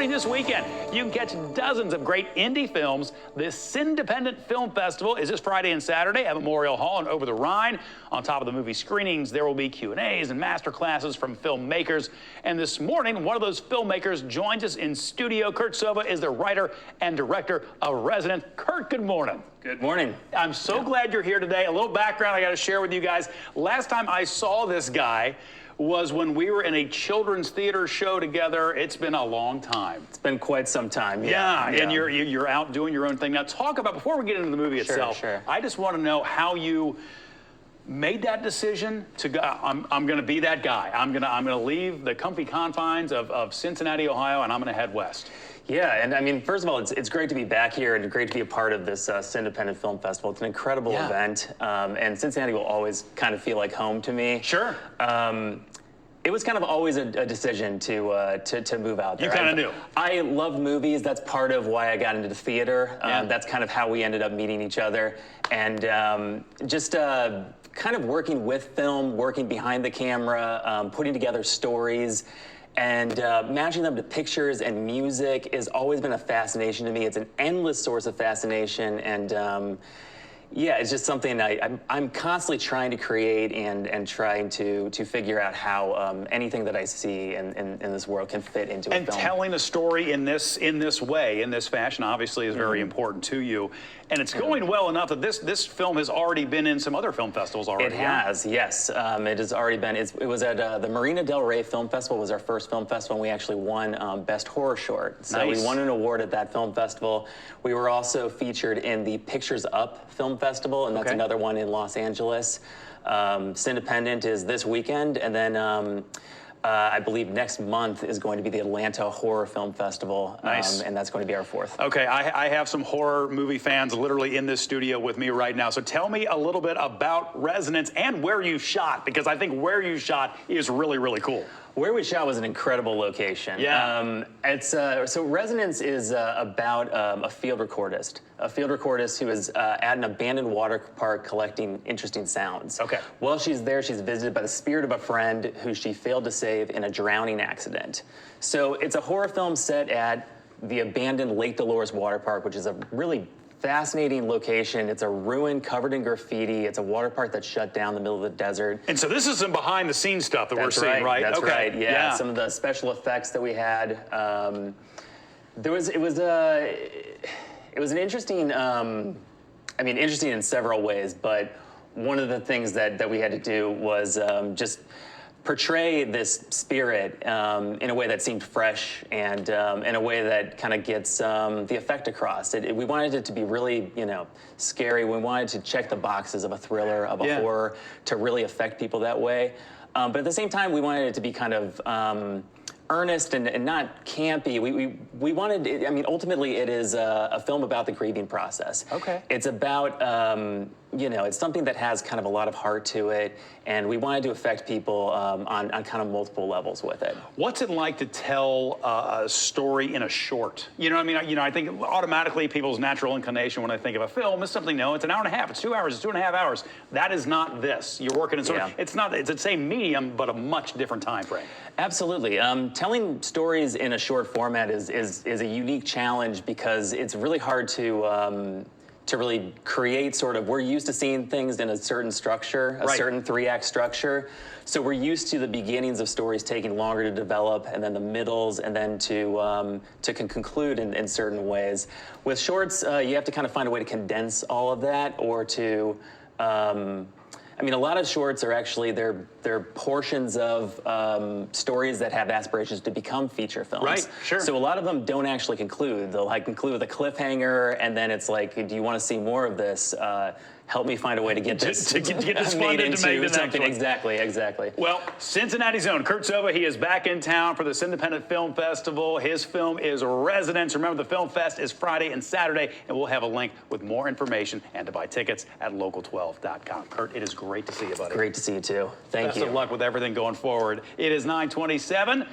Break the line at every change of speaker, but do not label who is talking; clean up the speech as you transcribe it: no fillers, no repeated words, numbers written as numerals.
Starting this weekend, you can catch dozens of great indie films. This Independent Film Festival is this Friday and Saturday at Memorial Hall and Over the Rhine. On top of the movie screenings, there will be Q&As and master classes from filmmakers. And this morning, one of those filmmakers joins us in studio. Curt Sova is the writer and director of Resident. Curt, good morning.
Good morning.
I'm so glad you're here today. A little background I got to share with you guys. Last time I saw this guy was when we were in a children's theater show together. It's been a long time.
It's been quite some time.
Yeah. And you're out doing your own thing. Now talk about, before we get into the movie itself,
sure.
I just want to know how you made that decision to go. I'm going to be that guy. I'm going to leave the comfy confines of Cincinnati, Ohio, and I'm going to head west.
Yeah, and I mean, first of all, it's great to be back here and great to be a part of this Independent Film Festival. It's an incredible event, and Cincinnati will always kind of feel like home to me.
Sure.
It was kind of always a decision to move out there.
You kind of knew.
I love movies. That's part of why I got into the theater. That's kind of how we ended up meeting each other, and just kind of working with film, working behind the camera, putting together stories. And matching them to pictures and music has always been a fascination to me. It's an endless source of fascination, and yeah, it's just something I'm constantly trying to create and trying to figure out how anything that I see in this world can fit into a film.
And telling a story in this way, in this fashion, obviously is very important to you. And it's going well enough that this film has already been in some other film festivals already.
It has, yes. It has already been. It was at the Marina Del Rey Film Festival. Was our first film festival, and we actually won Best Horror Short. So we won an award at that film festival. We were also featured in the Pictures Up Film Festival, and that's another one in Los Angeles. Independent is this weekend, and then I believe next month is going to be the Atlanta Horror Film Festival. And that's going to be our fourth.
Okay, I have some horror movie fans literally in this studio with me right now. So tell me a little bit about Resonance and where you shot, because I think where you shot is really, really cool.
Where we shot was an incredible location.
Yeah.
So Resonance is about a field recordist who is at an abandoned water park collecting interesting sounds.
Okay.
While she's there, she's visited by the spirit of a friend who she failed to save in a drowning accident. So it's a horror film set at the abandoned Lake Dolores water park, which is a really fascinating location. It's a ruin covered in graffiti. It's a water park that's shut down in the middle of the desert.
And so this is some behind the scenes stuff that we're seeing, right?
That's right. Yeah. Some of the special effects that we had. It was an interesting. Interesting in several ways. But one of the things that we had to do was just portray this spirit in a way that seemed fresh and in a way that kind of gets the effect across. We wanted it to be really, scary. We wanted to check the boxes of a thriller, of a horror, to really affect people that way. But at the same time, we wanted it to be kind of earnest and not campy. We wanted, ultimately it is a film about the grieving process.
Okay.
It's about, it's something that has kind of a lot of heart to it, and we wanted to affect people on kind of multiple levels with it.
What's it like to tell a story in a short? You know what I mean? I think automatically people's natural inclination when I think of a film is something, it's an hour and a half, it's 2 hours, it's 2.5 hours. That is not this. You're working in it's the same medium, but a much different time frame.
Absolutely. Telling stories in a short format is a unique challenge because it's really hard to really create we're used to seeing things in a certain structure, a certain 3-act structure. So we're used to the beginnings of stories taking longer to develop, and then the middles, and then to conclude in certain ways. With shorts, you have to kind of find a way to condense all of that, or to a lot of shorts are actually, they're portions of stories that have aspirations to become feature films.
Right, sure.
So a lot of them don't actually conclude. They'll conclude with a cliffhanger, and then it's like, do you want to see more of this? Help me find a way to get this
to get this
made
funded
into
to make the
something.
next one.
Exactly.
Well, Cincinnati's own Curt Sova, he is back in town for this Independent Film Festival. His film is Residence. Remember, the Film Fest is Friday and Saturday, and we'll have a link with more information and to buy tickets at local12.com. Curt, it is great to see you, buddy.
Great to see you, too. Thank you.
Best of luck with everything going forward. It is 9:27.